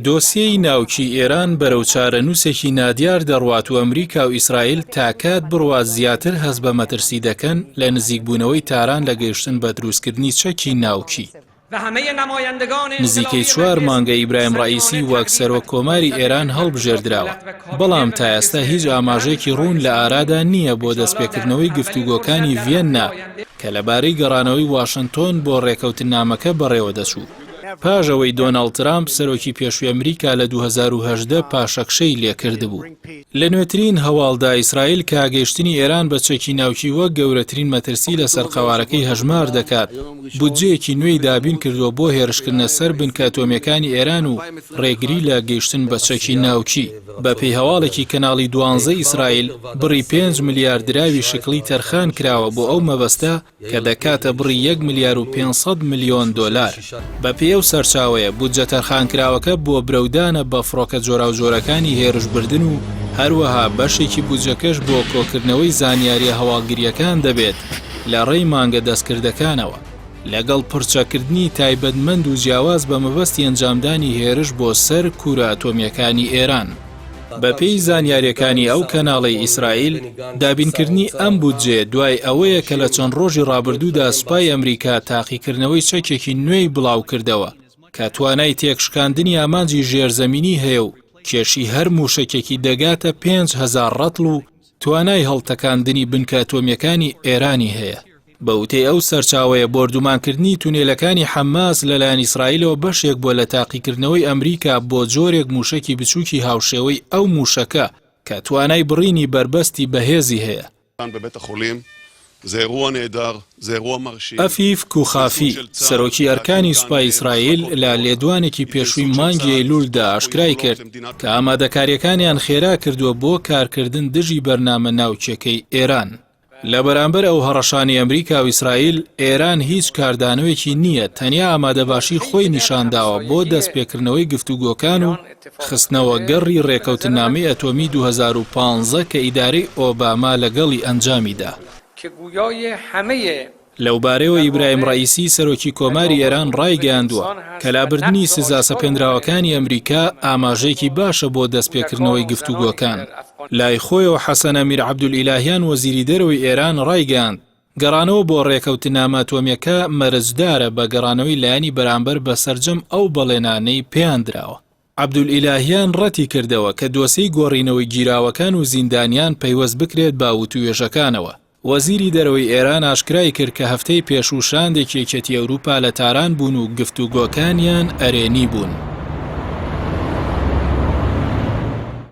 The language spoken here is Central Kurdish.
دۆسیەی ناوکی ئێران بەرەو چارەنووسێکی نادیار دەڕوات و ئەمریکا و ئیسرائیل تاکات بڕوات زیاتر هەست بە مەترسی دەکەن لە نزیکبوونەوەی تاران لە گەیشتن بە دروستکردنی چەکی ناوکی. نزیکەی 4 مانگە ئیبراهیم ڕائیسی وەک سەرۆک کۆماری ئێران هەڵبژێردراوە، بەڵام تا ئێستا هیچ ئاماژەیەکی ڕوون لە ئارادا نییە بۆ دەستپێکردنەوەی گفتوگۆکانی ڤێننا کە لەبارەی گەڕانەوەی واشنتۆن بۆ ڕێکەوتنامەکە بەڕێوە دەچوو. پاژەوەی دۆناڵد ترامپ سەرۆکی پێشووی ئەمریکا لە 2018 پاشەکشەی لێکردبوو. لە نوێترین هەواڵدا ئیسرائیل کە گەیشتنی ئێران بە چەکی ناوکی وەک گەورەترین مەترسی لەسەر قەوارەکەی هەژمار دەکات. بودجەیەکی نوێی دابین کردووە بۆ هێرشکردنە سەر بنکە ئەتۆمیەکانی ئێران و ڕێگری لە گەیشتن بە چەکی ناوکی. بە پێی هەواڵێکی کەناڵی 12 ئیسرائیل بڕی 5 میلیارد دراوی شکلی تەرخان کراوە بۆ ئەو مەبەستە کە دەکاتە بڕی 1 میلیارد و 500 میلیۆن دۆلار. بە پێی ئەو سەرچاوەیە بودجە تەرخانکراوەکە بۆ برەودانە بە فڕۆکە جۆراوجۆرەکانی هێرشبردن و هەروەها بەشێکی بودجەکەش بۆ کۆکردنەوەی زانیاریە هەواڵگریەکان دەبێت لە ڕێی مانگە دەستکردەکانەوە، لەگەڵ پڕچەکردنی تایبەتمەند و جیاواز بە مەبەستی ئەنجامدانی هێرش بۆ سەر کوورە ئەتۆمیەکانی ئێران. بە پێی زانیاریەکانی ئەو کەناڵی ئیسرائیل، دابینکردنی ئەم بودجێ دوای ئەوەیە کە لە چەند ڕۆژی ڕابردوودا سوپای ئەمریکا تاقیکردنەوەی چەکێکی نوێی بڵاو کردەوە کە توانای تێکشکاندنی ئامانجی ژێرزەمینی هەیە و کێشی هەر موشکێکی دەگاتە 5,000 ڕەتڵ و توانای هەڵتەکاندنی بنکە ئەتۆمیەکانی ئێرانی هەیە. بەوتەی ئەو سەرچاوەیە بۆردومانکردنی تونێلەکانی حەماس لەلایەن ئیسرائیلەوە بەشێک بۆ لە تاقیکردنەوەی ئەمریکا بۆ جۆرێک موشکی بچووکی هاوشێوەی ئەو موشەکە کە توانای بڕینی بربەستی بەهێزی هەیە. ئەفیف کوخافی سەرۆکی ئەرکانی سوپای ئیسرائیل لە لێدوانێکی پێشووی مانگی ئەیلولدا ئاشکرای کرد کە ئامادەکاریەکانیان خێرا کردووە بۆ کارکردن دژی بەرنامە ناوچەکەی ئێران. لە بەرامبەر ئەو هەڕەشانی ئەمریکا و ئیسرائیل، ئێران هیچ کاردانەوەیەکی نییە، تەنیا ئامادەباشی خۆی نیشانداوە بۆ دەستپێکردنەوەی گفتوگۆکان و خستنەوە گەڕی ڕێکەوتنامەی ئەتۆمی 2015 کە ئیدارەی ئۆباما لەگەڵی ئەنجامیدا. لەوبارەیەوە ئیبراهیم ڕائیسی سەرۆکی کۆماری ئێران ڕایگەیاندووە کە لابردنی سزا سەپێنراوەکانی ئەمریکا ئاماژەیەکی باشە بۆ دەستپێکردنەوەی گفتوگۆکان. لای خۆیەوە حەسەن ئەمیر عەبدولئیلاهیان وەزیری دەرەوەی ئێران ڕایگەیاند گەڕانەوە بۆ ڕێکەوتنامە ئەتۆمیەکە مەرجدارە بە گەڕانەوەی لایەنی بەرامبەر بە سەرجەم ئەو بەڵێنانەی پێیان دراوە. عەبدولئیلاهیان ڕەتی کردەوە کە دۆسەی گۆڕینەوەی گیراوەکان و زیندانیان پەیوەست بکرێت با وتوێژەکانەوە. وەزیری دەرەوەی ئێران ئاشکرای کرد کە هەفتەی پێشوو شاندێکی یەکێتی ئەوروپا لە تاران بوون و گفتوگۆکانیان ئەرێنی بوون.